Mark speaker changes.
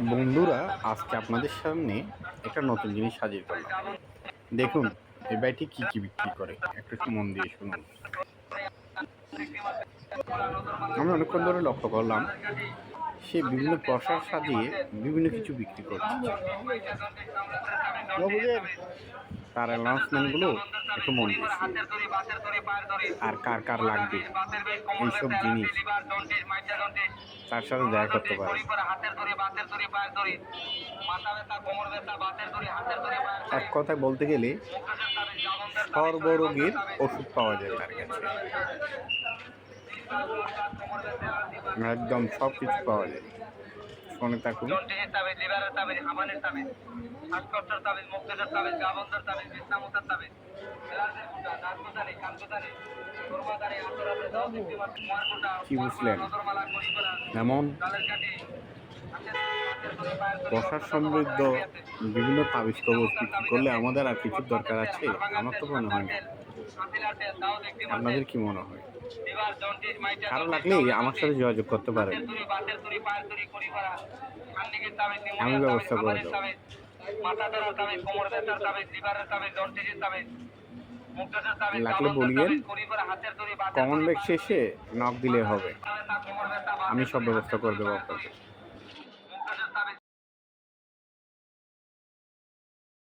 Speaker 1: বন্ধুরা, আজকে আপনাদের সামনে একটা নতুন জিনিস হাজির করলাম। দেখুন এই ভাইটি কি কি বিক্রি করে, একটু মন দিয়ে শুনুন। আমি অনেকক্ষণ ধরে লক্ষ্য করলাম সে বিভিন্ন প্রসাদ সাজিয়ে বিভিন্ন কিছু বিক্রি করছে। তার অ্যানাউন্সমেন্ট গুলো একটু মন দিয়ে শুনুন। আর কার কার লাগবে এইসব জিনিস তার সাথে দেখা করতে পারে। এক কথায় বলতে গেলে সর্বরোগের ওষুধ পাওয়া যায় তার কাছে। একদম সব কিছু পাওয়া যায়। শুনে থাকুন। কি বুঝলেন? এমন প্রসাদ সমৃদ্ধ বিভিন্ন তাবিজ কবজ বিক্রি করলে আমাদের আর কিছুর দরকার আছে? আমার তো মনে হয় না। আপনাদের কি মনে হয়? কারো লাগলেই আমার সাথে যোগাযোগ করতে পারেন, আমি ব্যবস্থা করে দেবো। লাগলে বলিয়েন, কমন ব্যাগ শেষে নক দিলে হবে, আমি সব ব্যবস্থা করে দেবো আপনাদের।